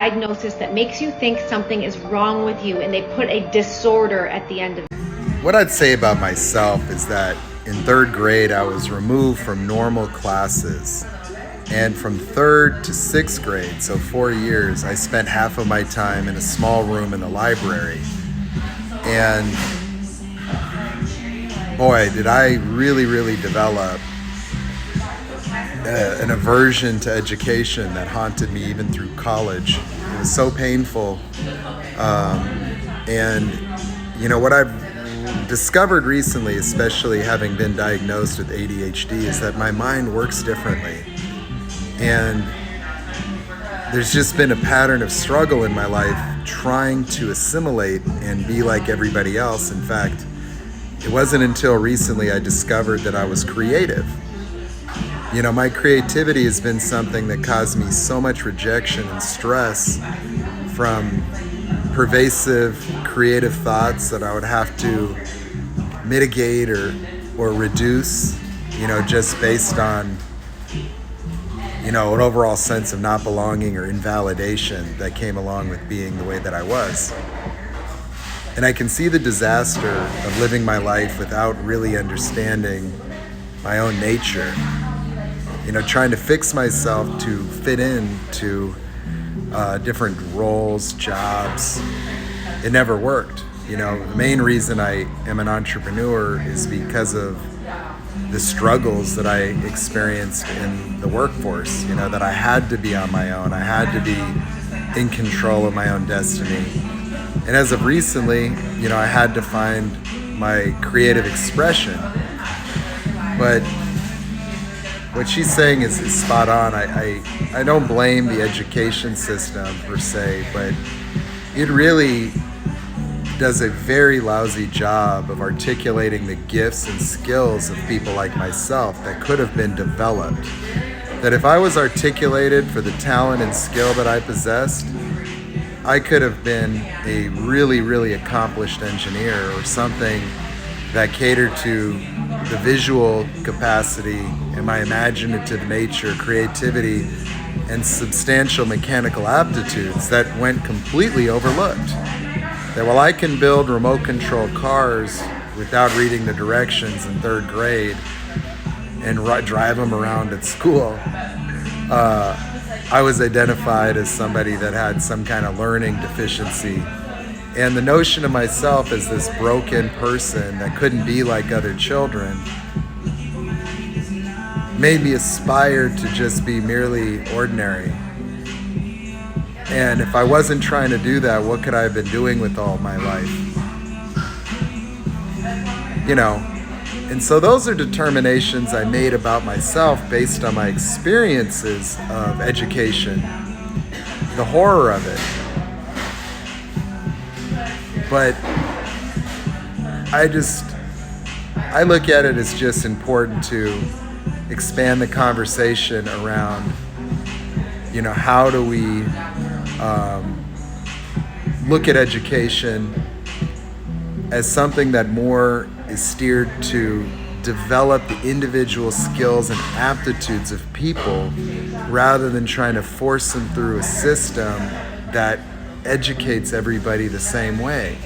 diagnosis that makes you think something is wrong with you, and they put a disorder at the end of it. What I'd say about myself is that in third grade, I was removed from normal classes. And from third to sixth grade, so 4 years, I spent half of my time in a small room in the library. And boy, did I really develop an aversion to education that haunted me even through college. It was so painful. And you know, what I've discovered recently, especially having been diagnosed with ADHD, is that my mind works differently. And there's just been a pattern of struggle in my life trying to assimilate and be like everybody else. In fact, it wasn't until recently I discovered that I was creative. You know, my creativity has been something that caused me so much rejection and stress from pervasive creative thoughts that I would have to mitigate or reduce, you know, just based on, you know, an overall sense of not belonging or invalidation that came along with being the way that I was. And I can see the disaster of living my life without really understanding my own nature. You know, trying to fix myself to fit into different roles, jobs. It never worked. You know, the main reason I am an entrepreneur is because of the struggles that I experienced in the workforce, you know, that I had to be on my own. I had to be in control of my own destiny. And as of recently, you know, I had to find my creative expression. But what she's saying is spot on. I don't blame the education system per se, but it really does a very lousy job of articulating the gifts and skills of people like myself that could have been developed. That if I was articulated for the talent and skill that I possessed, I could have been a really accomplished engineer or something that catered to the visual capacity and my imaginative nature, creativity, and substantial mechanical aptitudes that went completely overlooked. That while I can build remote control cars without reading the directions in third grade and drive them around at school, I was identified as somebody that had some kind of learning deficiency. And the notion of myself as this broken person that couldn't be like other children made me aspire to just be merely ordinary. And if I wasn't trying to do that, what could I have been doing with all my life? You know, and so those are determinations I made about myself based on my experiences of education, the horror of it. But I look at it as just important to expand the conversation around, you know, how do we look at education as something that more is steered to develop the individual skills and aptitudes of people rather than trying to force them through a system that educates everybody the same way.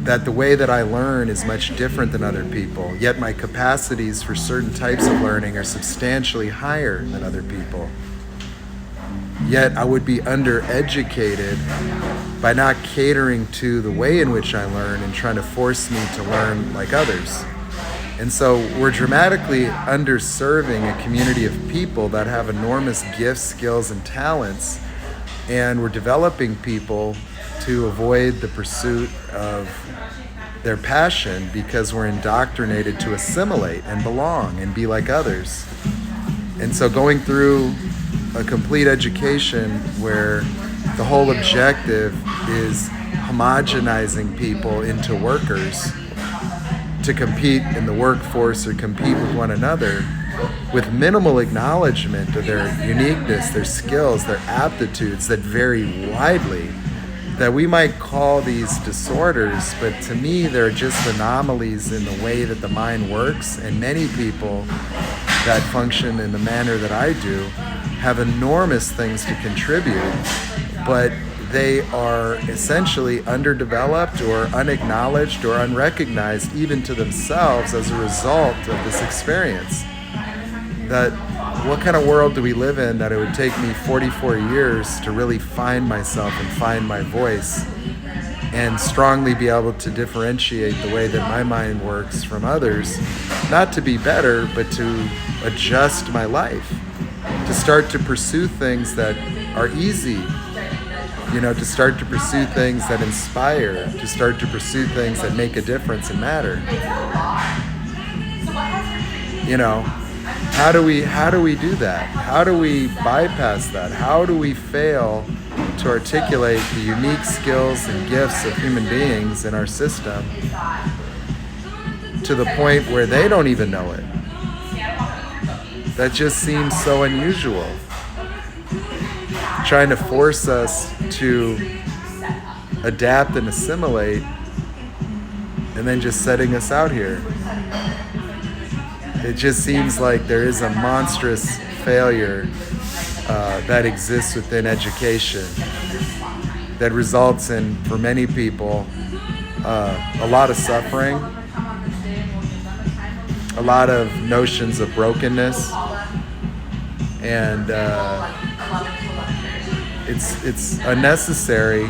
That the way that I learn is much different than other people, yet my capacities for certain types of learning are substantially higher than other people. Yet I would be undereducated by not catering to the way in which I learn and trying to force me to learn like others. And so we're dramatically underserving a community of people that have enormous gifts, skills, and talents, and we're developing people to avoid the pursuit of their passion because we're indoctrinated to assimilate and belong and be like others. And so going through a complete education where the whole objective is homogenizing people into workers to compete in the workforce or compete with one another with minimal acknowledgement of their uniqueness, their skills, their aptitudes that vary widely, that we might call these disorders, but to me they're just anomalies in the way that the mind works, and many people that function in the manner that I do have enormous things to contribute, but they are essentially underdeveloped or unacknowledged or unrecognized even to themselves as a result of this experience. That what kind of world do we live in that it would take me 44 years to really find myself and find my voice and strongly be able to differentiate the way that my mind works from others, not to be better, but to adjust my life, to start to pursue things that are easy, to start to pursue things that inspire, to start to pursue things that make a difference and matter. How do we do that? How do we bypass that? How do we fail to articulate the unique skills and gifts of human beings in our system to the point where they don't even know it? That just seems so unusual. Trying to force us to adapt and assimilate and then just setting us out here. It just seems like there is a monstrous failure that exists within education that results in, for many people, a lot of suffering, a lot of notions of brokenness, and it's unnecessary.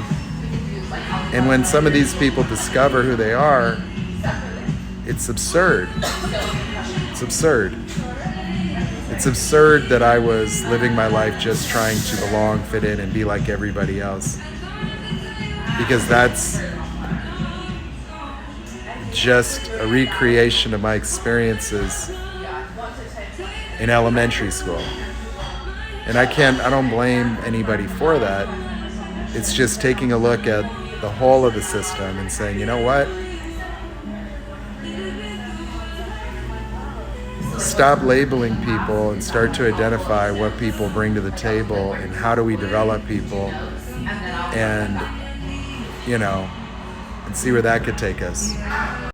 And when some of these people discover who they are, it's absurd. It's absurd. It's absurd that I was living my life just trying to belong, fit in, and be like everybody else. Because that's just a recreation of my experiences in elementary school. And I don't blame anybody for that. It's just taking a look at the whole of the system and saying, you know what? Stop labeling people and start to identify what people bring to the table and how do we develop people and see where that could take us.